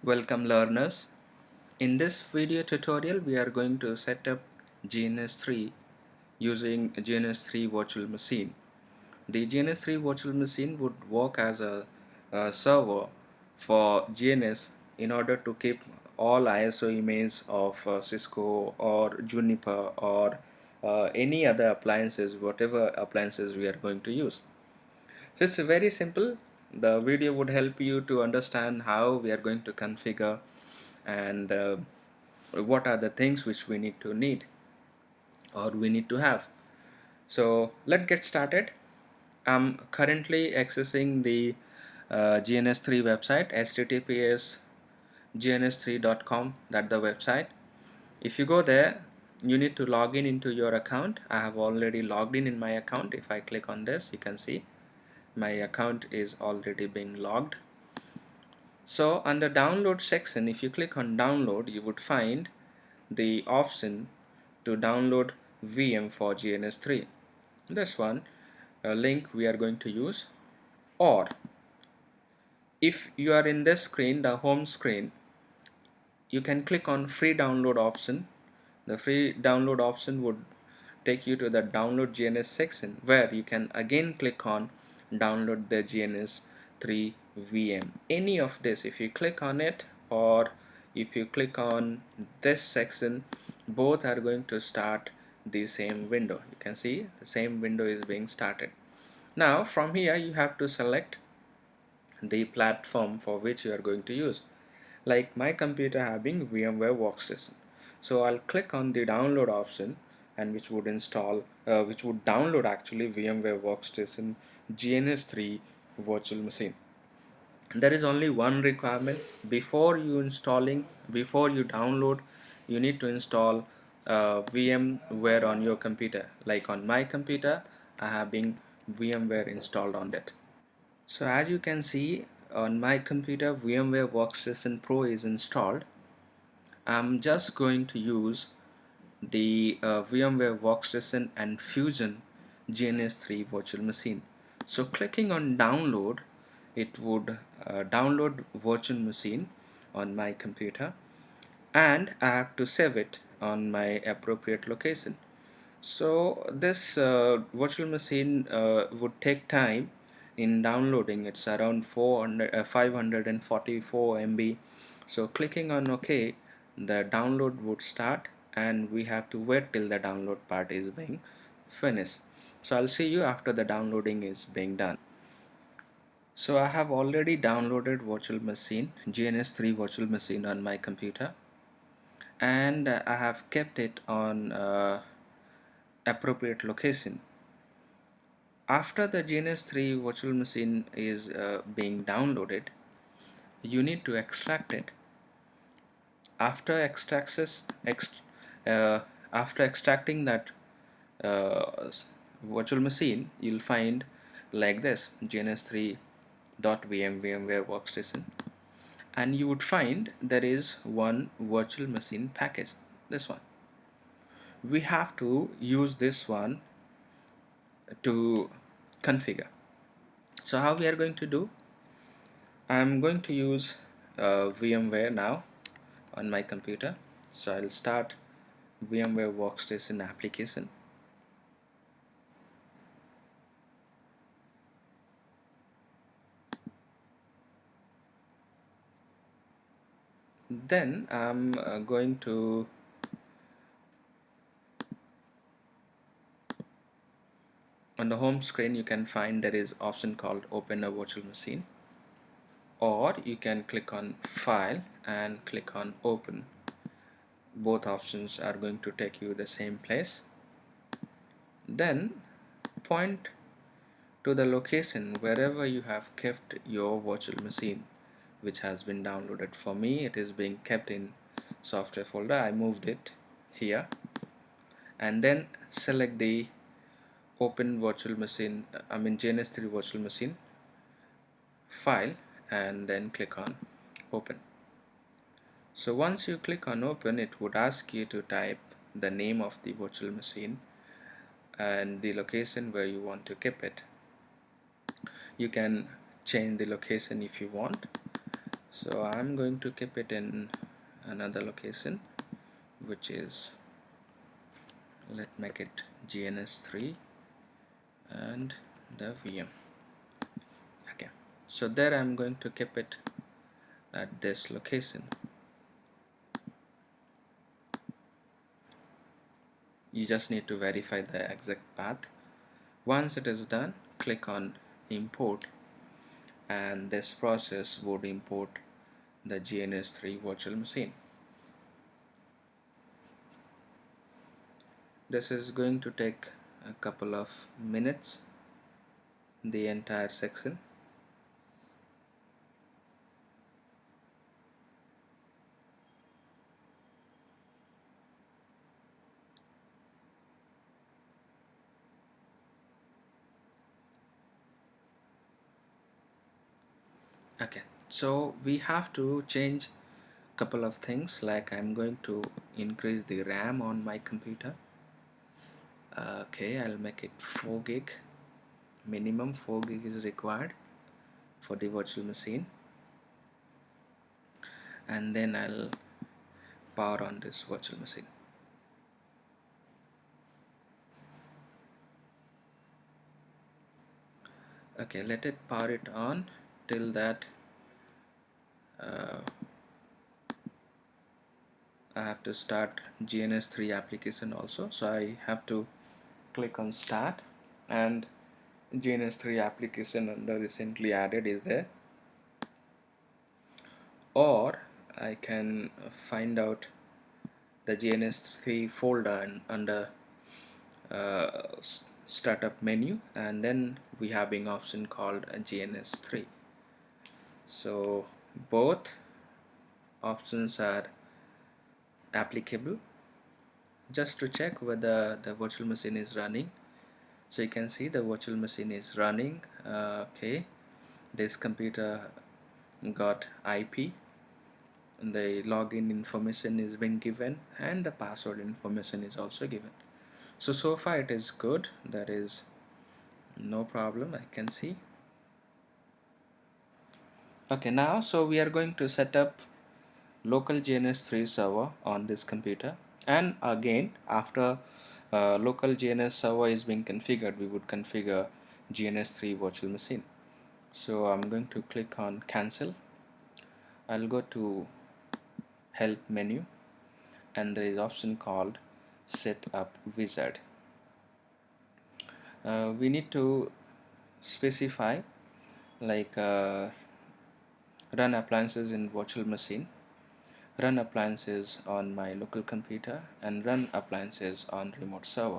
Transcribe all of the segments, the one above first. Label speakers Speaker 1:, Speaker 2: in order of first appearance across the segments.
Speaker 1: Welcome learners. In this video tutorial we are going to set up GNS3 using GNS3 virtual machine. The GNS3 virtual machine would work as a server for GNS in order to keep all ISO images of Cisco or Juniper or any other appliances, whatever appliances we are going to use. So it's very simple. The video would help you to understand how we are going to configure and what are the things which we need or we need to have. So let's get started. I'm currently accessing the GNS3 website, https gns3.com, that's the website. If you go there, you need to log in into your account. I have already logged in my account. If I click on this, you can see my account is already being logged. So under download section, if you click on download, you would find the option to download VM for GNS3. This one link we are going to use, or if you are in this screen, the home screen, you can click on free download option. The free download option would take you to the download GNS section, where you can again click on download the GNS3 VM. Any of this, if you click on it or if you click on this section, both are going to start the same window. You can see the same window is being started. Now from here you have to select the platform for which you are going to use. Like my computer having VMware Workstation, so I'll click on the download option, and which would download actually VMware Workstation GNS3 virtual machine. There is only one requirement before you download. You need to install VMware on your computer. Like on my computer, I have been VMware installed on it. So as you can see, on my computer VMware Workstation Pro is installed. I'm just going to use the VMware Workstation and Fusion GNS3 virtual machine. So clicking on download, it would download virtual machine on my computer, and I have to save it on my appropriate location. So this virtual machine would take time in downloading. It's around 544 MB. So clicking on OK, the download would start, and we have to wait till the download part is being finished. So I'll see you after the downloading is being done. So I have already downloaded virtual machine, GNS3 virtual machine on my computer, and I have kept it on appropriate location. After the GNS3 virtual machine is being downloaded, you need to extract it. After uh, after extracting that uh, virtual machine, you'll find like this: GNS3.vm VMware Workstation, and you would find there is one virtual machine package. This one, we have to use this one to configure. So how we are going to do? I'm going to use VMware now on my computer. So I'll start VMware Workstation application. Then I'm going to on the home screen, you can find there is option called open a virtual machine, or you can click on file and click on open. Both options are going to take you the same place. Then point to the location wherever you have kept your virtual machine, which has been downloaded. For me, it is being kept in software folder. I moved it here, and then select the open virtual machine, GNS3 virtual machine file, and then click on open. So once you click on open, it would ask you to type the name of the virtual machine and the location where you want to keep it. You can change the location if you want. So I'm going to keep it in another location, which is, let's make it GNS3 and the VM. Okay, so there I'm going to keep it at this location. You just need to verify the exact path. Once it is done, click on import, and this process would import the GNS3 virtual machine. This is going to take a couple of minutes, the entire section. Okay, so we have to change couple of things, like I'm going to increase the RAM on my computer. Okay, I'll make it 4 gig. Minimum 4 gig is required for the virtual machine, and then I'll power on this virtual machine. Okay, let it power it on. Till that I have to start GNS3 application also, so I have to click on start, and GNS3 application under recently added is there, or I can find out the GNS3 folder under startup menu, and then we have an option called GNS3. So both options are applicable. Just to check whether the virtual machine is running, so you can see the virtual machine is running. Okay, this computer got IP, and the login information is being given, and the password information is also given. So far it is good, there is no problem I can see. Okay, now so we are going to set up local GNS3 server on this computer, and again after local GNS server is being configured, we would configure GNS3 virtual machine. So I'm going to click on cancel. I'll go to help menu, and there is option called set up wizard. We need to specify, like run appliances in virtual machine, run appliances on my local computer, and run appliances on remote server.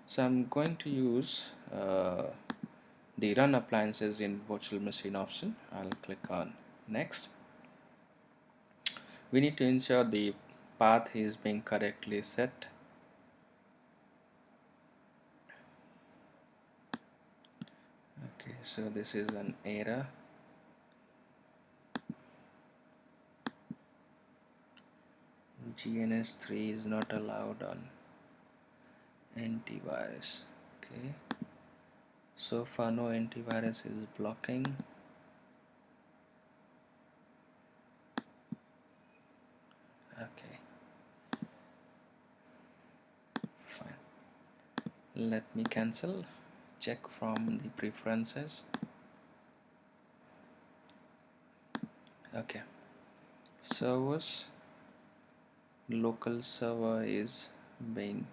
Speaker 1: So I'm going to use the run appliances in virtual machine option. I'll click on next. We need to ensure the path is being correctly set. Okay, so this is an error. GNS3 is not allowed on antivirus. Okay, so far no antivirus is blocking. Okay, fine. Let me cancel. Check from the preferences. Okay, servers, local server is being,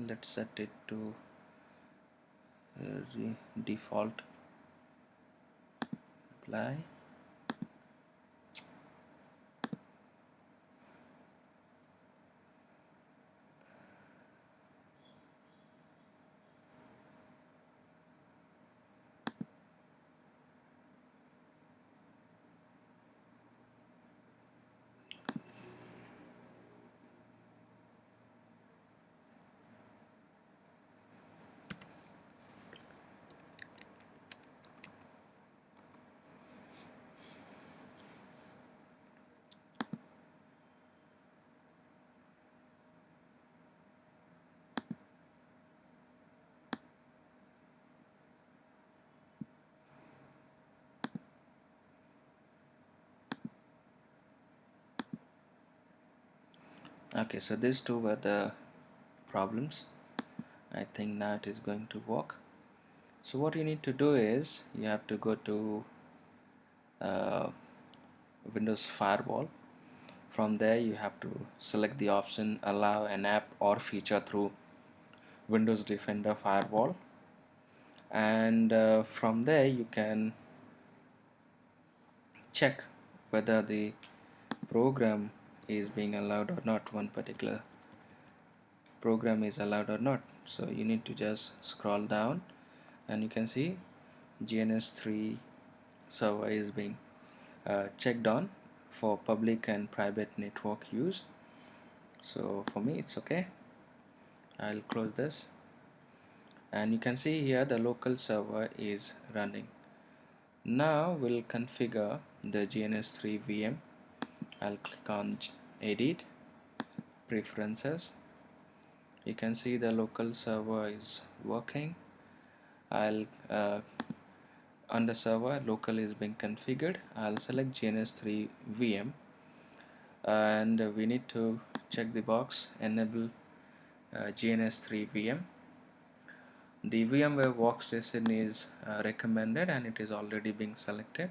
Speaker 1: let's set it to default. Apply. Okay, so these two were the problems. I think now it is going to work. So what you need to do is you have to go to uh, Windows Firewall. From there you have to select the option allow an app or feature through Windows Defender Firewall, and from there you can check whether the program is being allowed or not, one particular program is allowed or not. So you need to just scroll down and you can see GNS3 server is being checked on for public and private network use. So for me it's okay. I'll close this, and you can see here the local server is running. Now we'll configure the GNS3 VM. I'll click on edit, preferences. You can see the local server is working. I'll under server local is being configured. I'll select GNS3 VM, and we need to check the box enable GNS3 VM. The VMware Workstation is recommended and it is already being selected.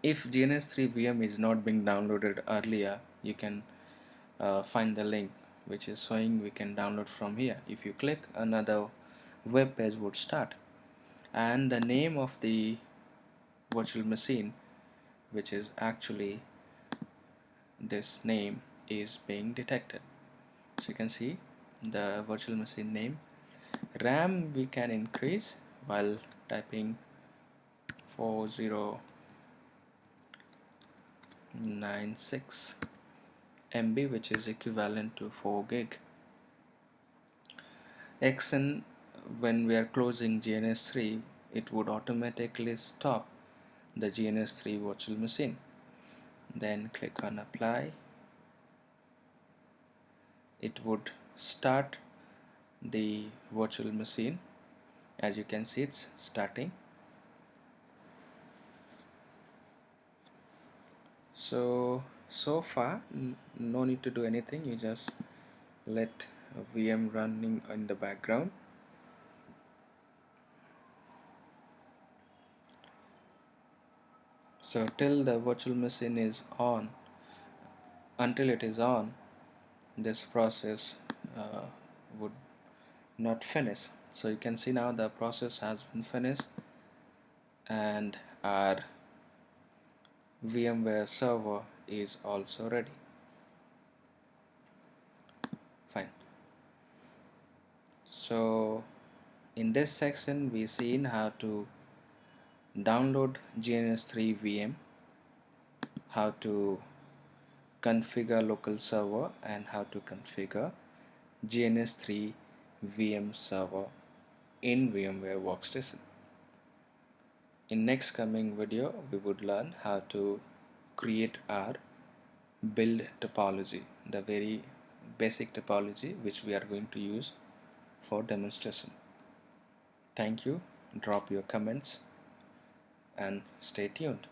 Speaker 1: If GNS3 VM is not being downloaded earlier, you can find the link which is showing we can download from here. If you click, another web page would start, and the name of the virtual machine, which is actually this name, is being detected. So you can see the virtual machine name. RAM we can increase while typing 4096 MB, which is equivalent to 4 gig. XN, when we are closing GNS3, it would automatically stop the GNS3 virtual machine. Then click on apply. It would start the virtual machine. As you can see, it's starting. So far no need to do anything. You just let VM running in the background. So till the virtual machine is on, until it is on, this process would not finish. So you can see now the process has been finished and our VMware server is also ready. Fine. So in this section we seen how to download GNS3 VM, how to configure local server, and how to configure GNS3 VM server in VMware Workstation. In next coming video we would learn how to create our build topology, the very basic topology which we are going to use for demonstration. Thank you. Drop your comments and stay tuned.